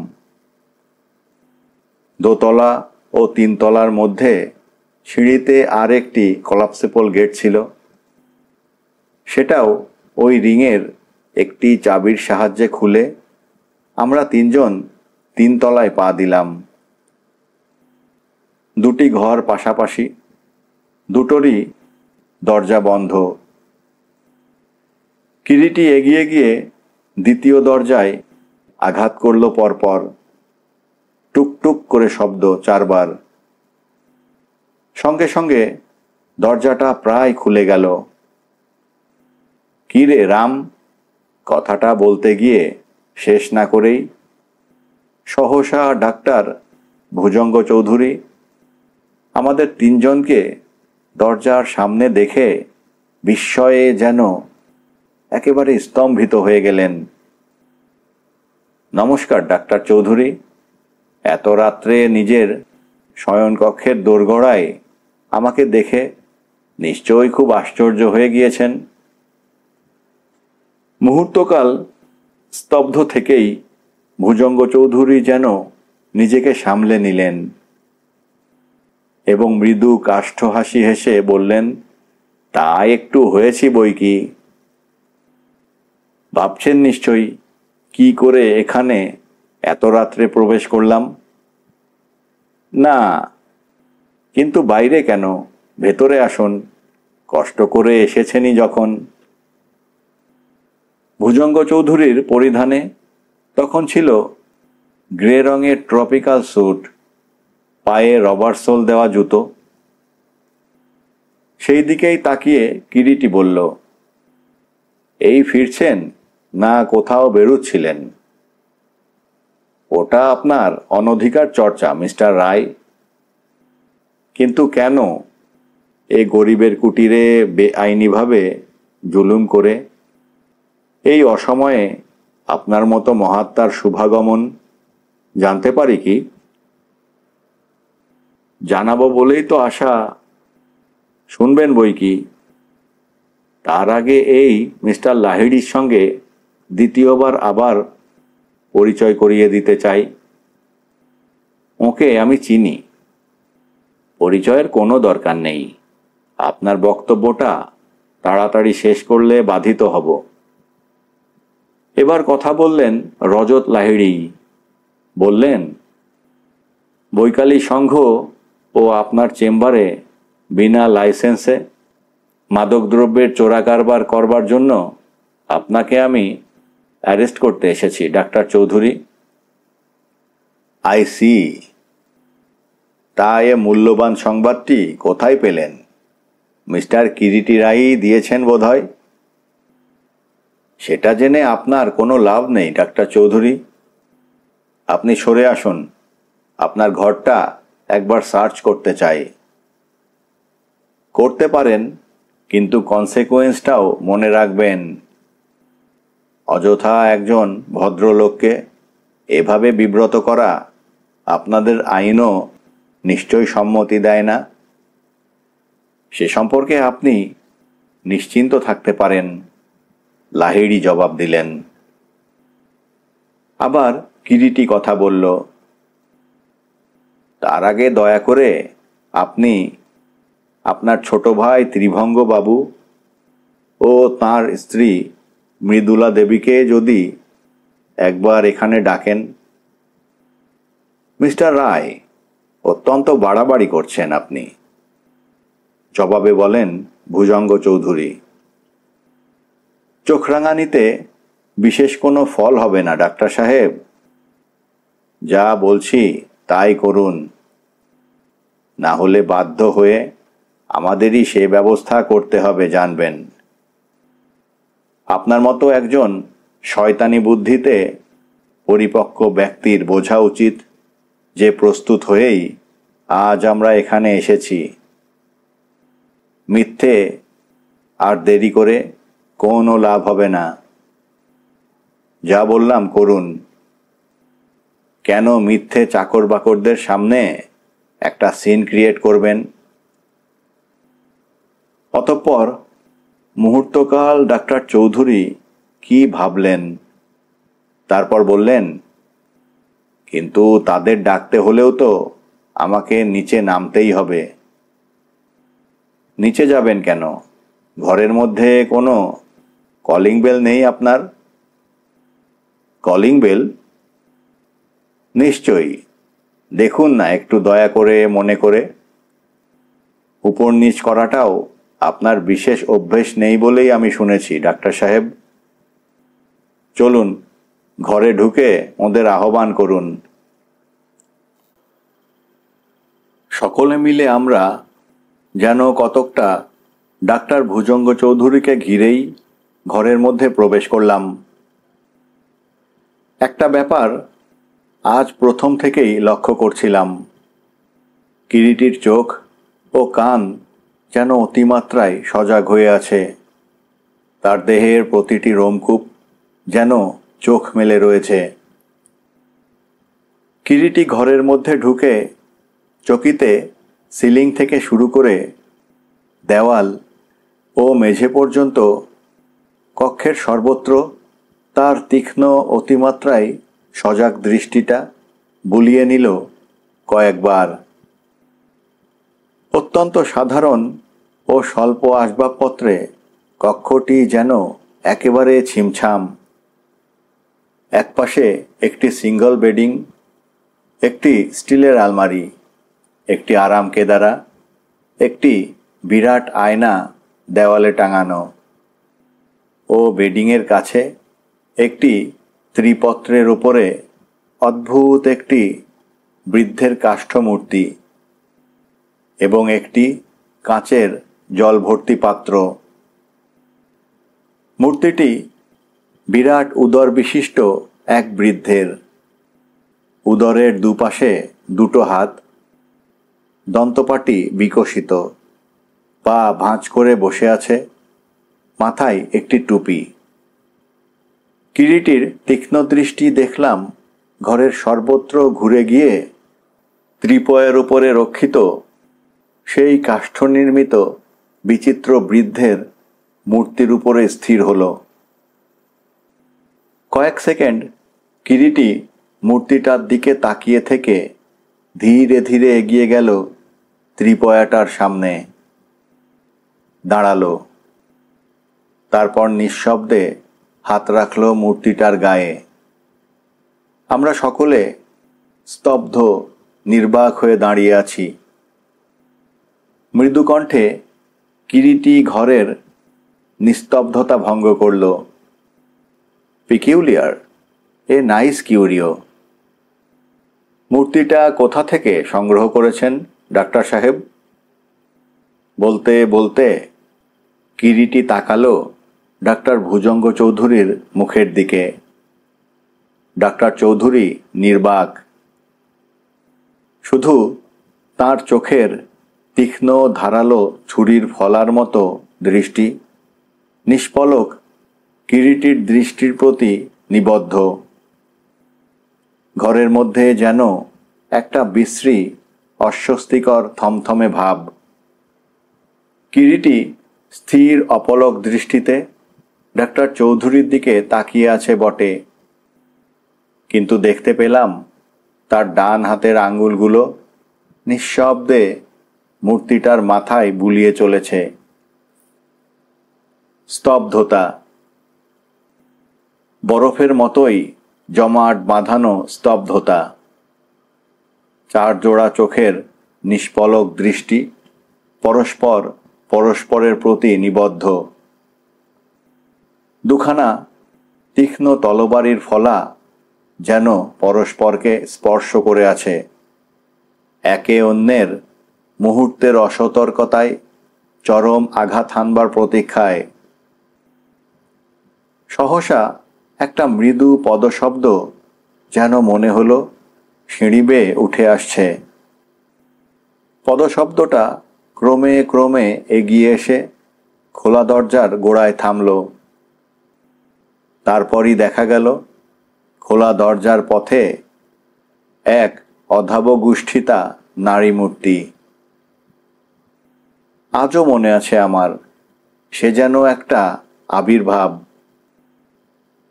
দোতলা ও তিনতলার মধ্যে সিঁড়িতে আর একটি কলাপসেবল গেট ছিল, সেটাও ওই রিংয়ের একটি চাবির সাহায্যে খুলে আমরা তিনজন তিনতলায় পা দিলাম। দুটি ঘর পাশাপাশি, দুটোরই দরজা বন্ধ। কিরিটি এগিয়ে গিয়ে দ্বিতীয় দরজায় আঘাত করল পরপর। টুক টুক করে শব্দ 4 বার। সঙ্গে সঙ্গে দরজাটা প্রায় খুলে গেল। কি রে রাম, কথাটা বলতে গিয়ে শেষ না করেই সহসা ডাক্তার ভুজঙ্গ চৌধুরী আমাদের 3 জনকে দরজার সামনে দেখে বিস্ময়ে যেন একেবারে স্তম্ভিত হয়ে গেলেন। নমস্কার ডাক্তার চৌধুরী, এত রাত্রে নিজের শয়নকক্ষের দোরগোড়ায় আমাকে দেখে নিশ্চয়ই খুব আশ্চর্য হয়ে গিয়েছেন। মুহূর্তকাল স্তব্ধ থেকেই ভুজঙ্গ চৌধুরী যেন নিজেকে সামলে নিলেন এবং মৃদু কাষ্ঠ হাসি হেসে বললেন, তা একটু হয়েছি বই কি। ভাবছেন নিশ্চয়ই কি করে এখানে এত রাত্রে প্রবেশ করলাম। না, কিন্তু বাইরে কেন, ভেতরে আসুন, কষ্ট করে এসেছেনই যখন। ভুজঙ্গ চৌধুরীর পরিধানে তখন ছিল গ্রে রঙের ট্রপিক্যাল স্যুট, পায়ে রবার সোল দেওয়া জুতো। সেই দিকেই তাকিয়ে কিরিটি বলল, এই ফিরছেন না কোথাও বেরুচ্ছিলেন? ওটা আপনার অনধিকার চর্চা মিস্টার রায়। কিন্তু কেন এই গরিবের কুটিরে বেআইনিভাবে জুলুম করে এই অসময়ে আপনার মতো মহাত্মার শুভাগমন জানতে পারি কি? জানাবো বলেই তো আশা, শুনবেন বই কি। তার আগে এই মিস্টার লাহিড়ির সঙ্গে দ্বিতীয়বার আবার পরিচয় করিয়ে দিতে চাই। ওকে আমি চিনি, পরিচয়ের কোনো দরকার নেই। আপনার বক্তব্যটা তাড়াতাড়ি শেষ করলে বাধিত হব। এবার কথা বললেন রজত লাহিড়ি। বললেন, বৈকালী সংঘ ও আপনার চেম্বারে বিনা লাইসেন্সে মাদকদ্রব্যের চোরা কারবার করবার জন্য আপনাকে আমি অ্যারেস্ট করতে এসেছি ডাক্তার চৌধুরী। I C. তা এ মূল্যবান সংবাদটি কোথায় পেলেন? মিস্টার কিরিটি রায় দিয়েছেন বোধহয়। সেটা জেনে আপনার কোনো লাভ নেই ডাক্তার চৌধুরী। আপনি সরে আসুন, আপনার ঘরটা একবার সার্চ করতে চাই। করতে পারেন, কিন্তু কনসিকুয়েন্সটাও মনে রাখবেন। অযথা একজন ভদ্রলোককে এভাবে বিব্রত করা আপনাদের আইনও নিশ্চয়ই সম্মতি দেয় না। সে সম্পর্কে আপনি নিশ্চিন্ত থাকতে পারেন, লাহিড়ি জবাব দিলেন। আবার কিরিটি কথা বলল, তার আগে দয়া করে আপনি আপনার ছোট ভাই ত্রিভঙ্গ বাবু ও তাঁর স্ত্রী মৃদুলা দেবীকে যদি একবার এখানে ডাকেন। মিস্টার রায়, অত্যন্ত বাড়াবাড়ি করছেন আপনি, জবাবে বলেন ভুজঙ্গ চৌধুরী। চোখরাঙানিতে বিশেষ কোনো ফল হবে না ডাক্তার সাহেব। যা বলছি তাই করুন, না হলে বাধ্য হয়ে আমাদেরই সে ব্যবস্থা করতে হবে জানবেন। আপনার মতো একজন শয়তানি বুদ্ধিতে পরিপক্ক ব্যক্তির বোঝা উচিত যে প্রস্তুত হয়েই আজ আমরা এখানে এসেছি। মিথ্যে আর দেরি করে কোনো লাভ হবে না। যা বললাম করুন। কেন মিথ্যে চাকর বাকরদের সামনে একটা সিন ক্রিয়েট করবেন? অতঃপর মুহূর্তকাল ডাক্তার চৌধুরী কি ভাবলেন, তারপর বললেন, কিন্তু তাদের ডাকতে হলেও তো আমাকে নিচে নামতেই হবে। নিচে যাবেন কেন? ঘরের মধ্যে কোনো কলিং বেল নেই আপনার? Calling bell? নিশ্চয়ই, দেখুন না একটু দয়া করে মনে করে। উপর নিচ করাটাও আপনার বিশেষ অভ্যেস নেই বলেই আমি শুনেছি ডাক্তার সাহেব। চলুন ঘরে ঢুকে ওদের আহ্বান করুন। সকলে মিলে আমরা যেন কতকটা ডাক্তার ভুজঙ্গ চৌধুরীকে ঘিরেই ঘরের মধ্যে প্রবেশ করলাম। একটা ব্যাপার আজ প্রথম থেকেই লক্ষ্য করছিলাম। কিরিটির চোখ ও কান যেন অতিমাত্রায় সজাগ হয়ে আছে। তার দেহের প্রতিটি রোমকূপ যেন চোখ মেলে রয়েছে। কিরিটি ঘরের মধ্যে ঢুকে চকিতে সিলিং থেকে শুরু করে দেওয়াল ও মেঝে পর্যন্ত কক্ষের সর্বত্র তার তীক্ষ্ণ অতিমাত্রায় সজাগ দৃষ্টিটা বুলিয়ে নিল কয়েকবার। অত্যন্ত সাধারণ ও স্বল্প আসবাবপত্রে কক্ষটি যেন একেবারে ছিমছাম। একপাশে একটি সিঙ্গল বেডিং, একটি স্টিলের আলমারি, একটি আরাম কেদারা, একটি বিরাট আয়না দেওয়ালে টাঙানো ও বেডিংয়ের কাছে একটি ত্রিপত্রের উপরে অদ্ভুত একটি বৃদ্ধের কাষ্ঠমূর্তি এবং একটি কাঁচের জল ভর্তি পাত্র। মূর্তিটি বিরাট উদর বিশিষ্ট এক বৃদ্ধের। উদরের দুপাশে দুটো হাত, দন্তপাটি বিকশিত, পা ভাঁজ করে বসে আছে, মাথায় একটি টুপি। কিরিটির তীক্ষ্ণ দৃষ্টি দেখলাম ঘরের সর্বত্র ঘুরে গিয়ে ত্রিপয়ের উপরে রক্ষিত সেই কাষ্ঠনির্মিত বিচিত্র বৃদ্ধের মূর্তির উপরে স্থির হল। কয়েক সেকেন্ড কিরিটি মূর্তিটার দিকে তাকিয়ে থেকে ধীরে ধীরে এগিয়ে গেল ত্রিপয়াটার সামনে, দাঁড়ালো। তারপর নিঃশব্দে হাত রাখল মূর্তিটার গায়ে। আমরা সকলে স্তব্ধ নির্বাক হয়ে দাঁড়িয়ে আছি। মৃদুকণ্ঠে কিরিটি ঘরের নিস্তব্ধতা ভঙ্গ করল। পিকিউলিয়ার, এ নাইস কিউরিও। মূর্তিটা কোথা থেকে সংগ্রহ করেছেন ডাক্তার সাহেব? বলতে বলতে কিরিটি তাকালো ডাক্তার ভুজঙ্গ চৌধুরীর মুখের দিকে। ডাক্তার চৌধুরী নির্বাক। শুধু তার চোখের তীক্ষ্ণ ধারালো ছুরির ফলার মতো দৃষ্টি নিষ্পলক কিরিটির দৃষ্টির প্রতি নিবদ্ধ। ঘরের মধ্যে যেন একটা বিশ্রী অস্বস্তিকর থমথমে ভাব। কিরিটি স্থির অপলক দৃষ্টিতে ডাক্তার চৌধুরীর দিকে তাকিয়ে আছে বটে, কিন্তু দেখতে পেলাম তার ডান হাতের আঙ্গুলগুলো নিঃশব্দে মূর্তিটার মাথায় বুলিয়ে চলেছে। স্তব্ধতা, বরফের মতোই জমাট বাঁধানো স্তব্ধতা। চার জোড়া চোখের নিষ্পলক দৃষ্টি পরস্পর পরস্পরের প্রতি নিবদ্ধ। দুখানা তীক্ষ্ণ তলবারির ফলা যেন পরস্পরকে স্পর্শ করে আছে, একে অন্যের মুহূর্তের অসতর্কতায় চরম আঘাত হানবার প্রতীক্ষায়। সহসা একটা মৃদু পদশব্দ যেন মনে হলো সিঁড়ি বেয়ে উঠে আসছে। পদশব্দটা ক্রমে ক্রমে এগিয়ে এসে খোলা দরজার গোড়ায় থামল। তারপরই দেখা গেল খোলা দরজার পথে এক অধাবগোষ্ঠিতা নারী মূর্তি। আজও মনে আছে আমার, সে যেন একটা আবির্ভাব।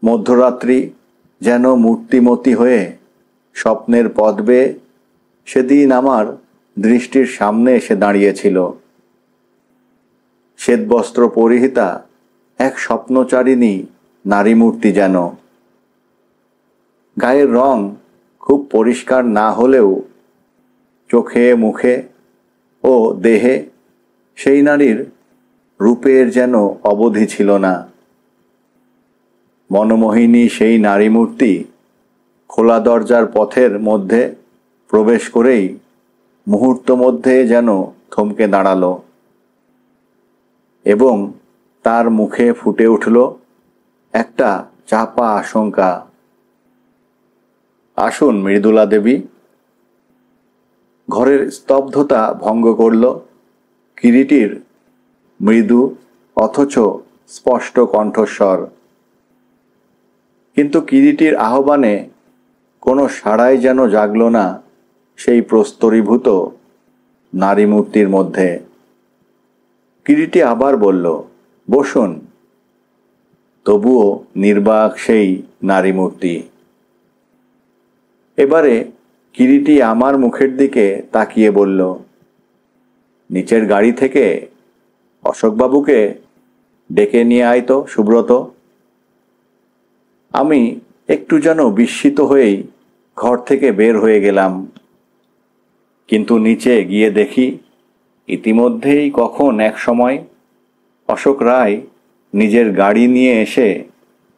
মধ্যরাত্রি যেন মূর্তিমতী হয়ে স্বপ্নের পথ বেয়ে সেদিন আমার দৃষ্টির সামনে এসে দাঁড়িয়েছিল। শ্বেতবস্ত্র পরিহিতা এক স্বপ্নচারিণী নারী মূর্তি যেন। গায়ের রং খুব পরিষ্কার না হলেও চোখে মুখে ও দেহে সেই নারীর রূপের যেন অবধি ছিল না। মনোমোহিনী সেই নারী মূর্তি খোলা দরজার পথের মধ্যে প্রবেশ করেই মুহূর্ত মধ্যে যেন থমকে দাঁড়ালো এবং তার মুখে ফুটে উঠল একটা চাপা আশঙ্কা। আসুন মৃদুলা দেবী। ঘরের স্তব্ধতা ভঙ্গ করল কিরিটির মৃদু অথচ স্পষ্ট কণ্ঠস্বর। কিন্তু কিরিটির আহ্বানে কোনো সাড়াই যেন জাগল না সেই প্রস্তরীভূত নারী মূর্তির মধ্যে। কিরিটি আবার বলল, বসুন। তবুও নির্বাক সেই নারী মূর্তি। এবারে কিরিটি আমার মুখের দিকে তাকিয়ে বলল, নিচের গাড়ি থেকে অশোকবাবুকে ডেকে নিয়ে আয় তো সুব্রত। আমি একটু যেন বিস্মিত হয়েই ঘর থেকে বের হয়ে গেলাম, কিন্তু নিচে গিয়ে দেখি ইতিমধ্যেই কখন এক সময় অশোক রায় নিজের গাড়ি নিয়ে এসে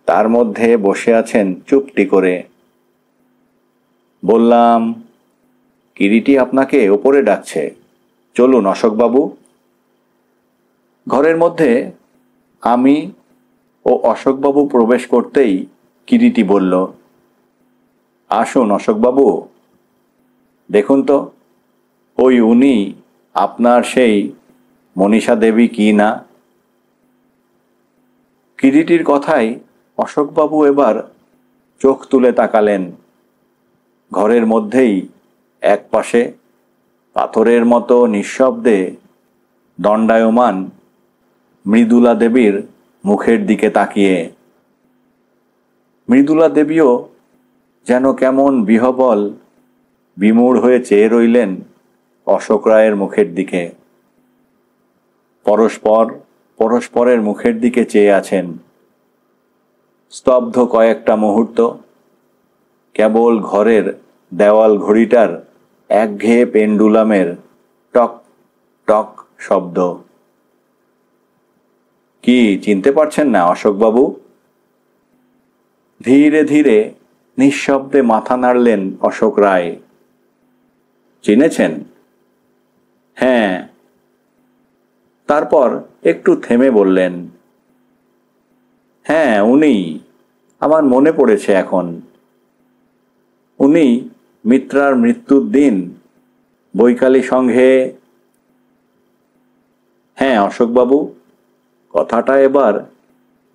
তার মধ্যে বসে আছেন চুপটি করে। বললাম, কিরিটি আপনাকে ওপরে ডাকছে, চলুন অশোকবাবু। ঘরের মধ্যে আমি ও অশোকবাবু প্রবেশ করতেই কিরিটি বলল, আসুন অশোকবাবু, দেখুন তো ওই উনি আপনার সেই মনীষা দেবী কি না। কিরিটির কথায় অশোকবাবু এবার চোখ তুলে তাকালেন। ঘরের মধ্যেই এক পাশে পাথরের মতো নিঃশব্দে দণ্ডায়মান মৃদুলা দেবীর মুখের দিকে তাকিয়ে। মৃদুলা দেবীও যেন কেমন বিহ্বল বিমূঢ় হয়ে চেয়ে রইলেন অশোক রায়ের মুখের দিকে। পরস্পরের মুখের দিকে চেয়ে আছেন। স্তব্ধ কয়েকটা মুহূর্ত। কেবল ঘরের দেওয়াল ঘড়িটার একঘেয়ে পেন্ডুলামের টক টক শব্দ। কি চিনতে পারছেন না অশোকবাবু? ধীরে ধীরে নিঃশব্দে মাথা নাড়লেন অশোক রায়। চিনেছেন? হ্যাঁ। তারপর একটু থেমে বললেন, হ্যাঁ উনি, আমার মনে পড়েছে এখন। উনি মিত্রার মৃত্যুর দিন বৈকালী সংঘে। হ্যাঁ অশোকবাবু, কথাটা এবার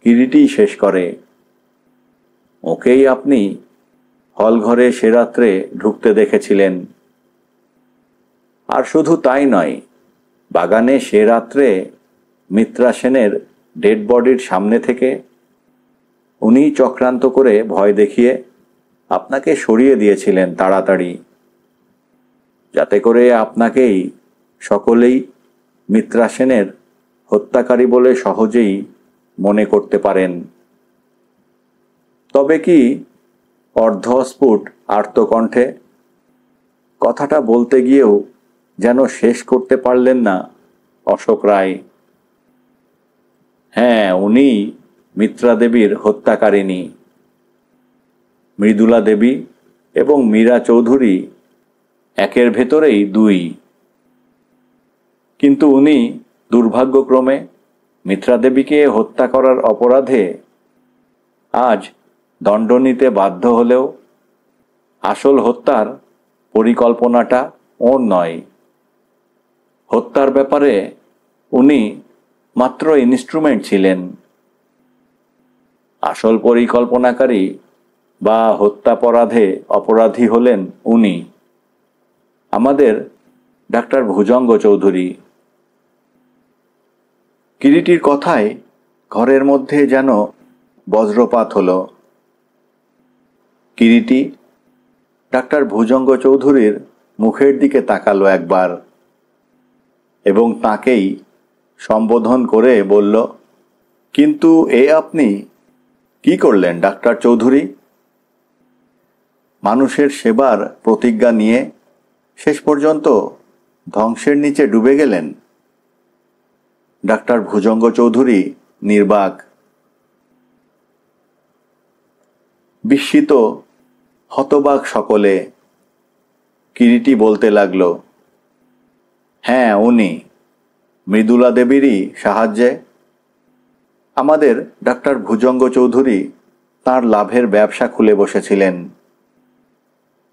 কিরিটি শেষ করে। ওকেই আপনি হলঘরে সে রাত্রে ঢুকতে দেখেছিলেন। আর শুধু তাই নয়, বাগানে সে রাত্রে মিত্রা সেনের ডেড বডির সামনে থেকে উনি চক্রান্ত করে ভয় দেখিয়ে আপনাকে সরিয়ে দিয়েছিলেন তাড়াতাড়ি, যাতে করে আপনাকেই সকলেই মিত্রা সেনের হত্যাকারী বলে সহজেই মনে করতে পারেন। তবে কি অর্ধস্ফুট আর্তকণ্ঠে কথাটা বলতে গিয়েও যেন শেষ করতে পারলেন না অশোক রায়। হ্যাঁ উনি মিত্রা দেবীর হত্যাকারিণী। মৃদুলা দেবী এবং মীরা চৌধুরী একের ভেতরেই দুই। কিন্তু উনি দুর্ভাগ্যক্রমে মিত্রা দেবীকে হত্যা করার অপরাধে আজ দণ্ড নিতে বাধ্য হলেও আসল হত্যার পরিকল্পনাটা ওর নয়। হত্যার ব্যাপারে উনি মাত্র ইনস্ট্রুমেন্ট ছিলেন। আসল পরিকল্পনাকারী বা হত্যাপরাধে অপরাধী হলেন উনি, আমাদের ডাক্তার ভুজঙ্গ চৌধুরী। কিরিটির কথায় ঘরের মধ্যে যেন বজ্রপাত হলো। কিরিটি ডাক্তার ভুজঙ্গ চৌধুরীর মুখের দিকে তাকালো একবার এবং তাকেই সম্বোধন করে বলল, কিন্তু এ আপনি কি করলেন ডাক্তার চৌধুরী? মানুষের সেবার প্রতিজ্ঞা নিয়ে শেষ পর্যন্ত ধ্বংসের নিচে ডুবে গেলেন। ডাক্তার ভুজঙ্গ চৌধুরী নির্বাক। বিস্মিত হতবাক সকলে। কিরিটি বলতে লাগলো, হ্যাঁ, উনি মৃদুলা দেবীরই সাহায্যে আমাদের ডাক্তার ভুজঙ্গ চৌধুরী তার লাভের ব্যবসা খুলে বসেছিলেন।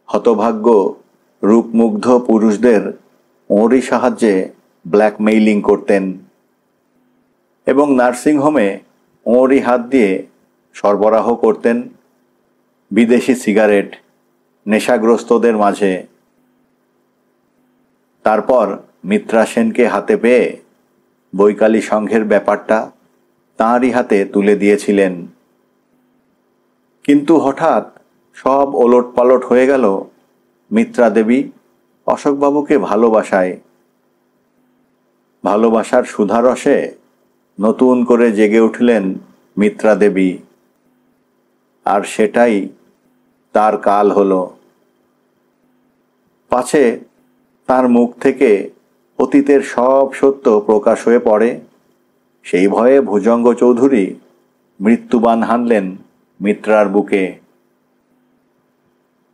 হতভাগ্য রূপমুগ্ধ পুরুষদের ওঁরই সাহায্যে ব্ল্যাকমেইলিং করতেন এবং নার্সিংহোমে ওঁরই হাত দিয়ে সরবরাহ করতেন বিদেশি সিগারেট নেশাগ্রস্তদের মাঝে। তারপর মিত্রা সেনকে হাতে পেয়ে বৈকালী সংঘের ব্যাপারটা তাঁরই হাতে তুলে দিয়েছিলেন। কিন্তু হঠাৎ সব ওলটপালট হয়ে গেল মিত্রা দেবী অশোকবাবুকে ভালোবাসায়। ভালোবাসার সুধারসে নতুন করে জেগে উঠলেন মিত্রা দেবী, আর সেটাই তার কাল হলো। পাছে তার মুখ থেকে অতীতের সব সত্য প্রকাশ হয়ে পড়ে, সেই ভয়ে ভুজঙ্গ চৌধুরী মৃত্যুবাণ হানলেন মিত্রার বুকে।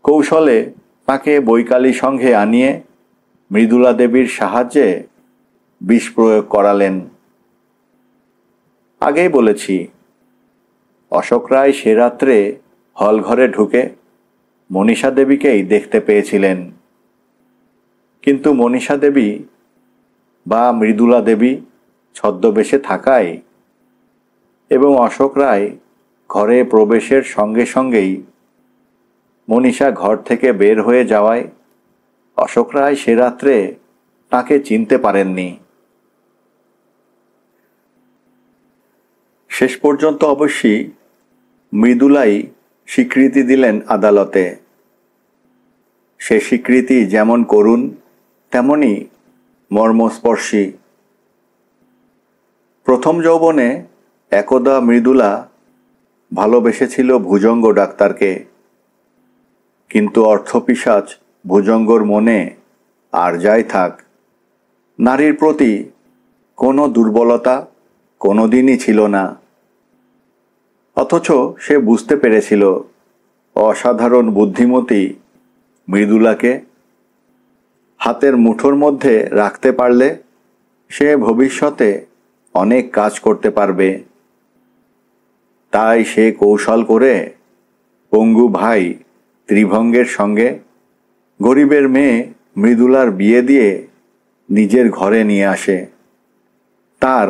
কৌশলে তাকে বৈকালী সংঘে আনিয়ে মৃদুলা দেবীর সাহায্যে বিষ প্রয়োগ করালেন। আগেই বলেছি, অশোক রায় সে রাত্রে হলঘরে ঢুকে মনীষা দেবীকেই দেখতে পেয়েছিলেন। কিন্তু মনীষা দেবী বা মৃদুলা দেবী ছদ্মবেশে থাকায় এবং অশোক রায় ঘরে প্রবেশের সঙ্গে সঙ্গেই মনীষা ঘর থেকে বের হয়ে যাওয়ায় অশোক রায় সে রাত্রে তাকে চিনতে পারেননি। শেষ পর্যন্ত অবশ্যই মৃদুলাই স্বীকৃতি দিলেন আদালতে। সে স্বীকৃতি যেমন করুণ তেমনি মর্মস্পর্শী। প্রথম যৌবনে একদা মৃদুলা ভালোবেসেছিল ভুজঙ্গ ডাক্তারকে, কিন্তু অর্থপিশাচ ভুজঙ্গর মনে আর যাই থাক, নারীর প্রতি কোনো দুর্বলতা কোনোদিনই ছিল না। অথচ সে বুঝতে পেরেছিল অসাধারণ বুদ্ধিমতী মৃদুলাকে হাতের মুঠোর মধ্যে রাখতে পারলে সে ভবিষ্যতে অনেক কাজ করতে পারবে। তাই সে কৌশল করে পঙ্গু ভাই ত্রিভঙ্গের সঙ্গে গরিবের মেয়ে মৃদুলার বিয়ে দিয়ে নিজের ঘরে নিয়ে আসে, তার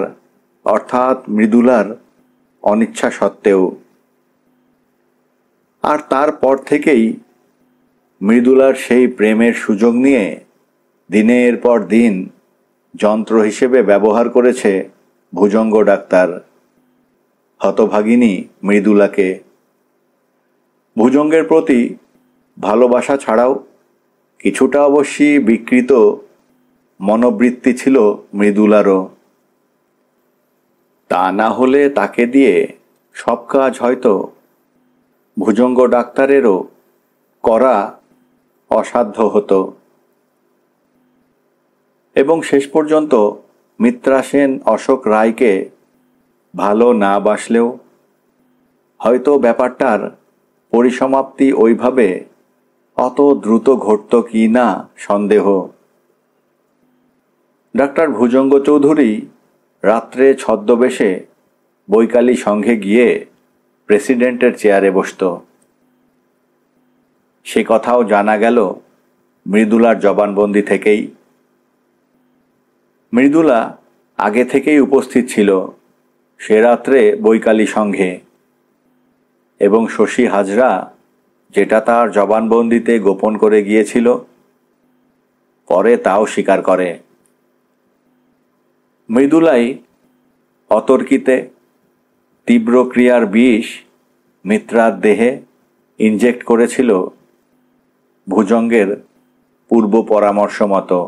অর্থাৎ মৃদুলার অনিচ্ছা সত্ত্বেও। আর তারপর থেকেই মৃদুলার সেই প্রেমের সুযোগ নিয়ে দিনের পর দিন যন্ত্র হিসেবে ব্যবহার করেছে ভুজঙ্গ ডাক্তার হতভাগিনী মৃদুলাকে। ভুজঙ্গের প্রতি ভালোবাসা ছাড়াও কিছুটা অবশ্যই বিকৃত মনোবৃত্তি ছিল মৃদুলারও। তা না হলে তাকে দিয়ে সব কাজ হয়তো ভুজঙ্গ ডাক্তারেরও করা অসাধ্য হতো। এবং শেষ পর্যন্ত মিত্রা সেন অশোক রায়কে ভালো না বাসলেও হয়তো ব্যাপারটার পরিসমাপ্তি ওইভাবে অত দ্রুত ঘটত কি না সন্দেহ। ডাক্তার ভুজঙ্গ চৌধুরী রাত্রে ছদ্মবেশে বৈকালী সংঘে গিয়ে প্রেসিডেন্টের চেয়ারে বসত। সে কথাও জানা গেল মৃদুলার জবানবন্দি থেকেই। মৃদুলা আগে থেকেই উপস্থিত ছিল সে রাত্রে বৈকালী সংঘে, এবং শশী হাজরা যেটা তার জবানবন্দিতে গোপন করে গিয়েছিল পরে তাও স্বীকার করে। মৃদুলাই অতর্কিতে তীব্র ক্রিয়ার বিষ মিত্রার দেহে ইনজেক্ট করেছিল ভুজঙ্গের পূর্ব পরামর্শ মতো।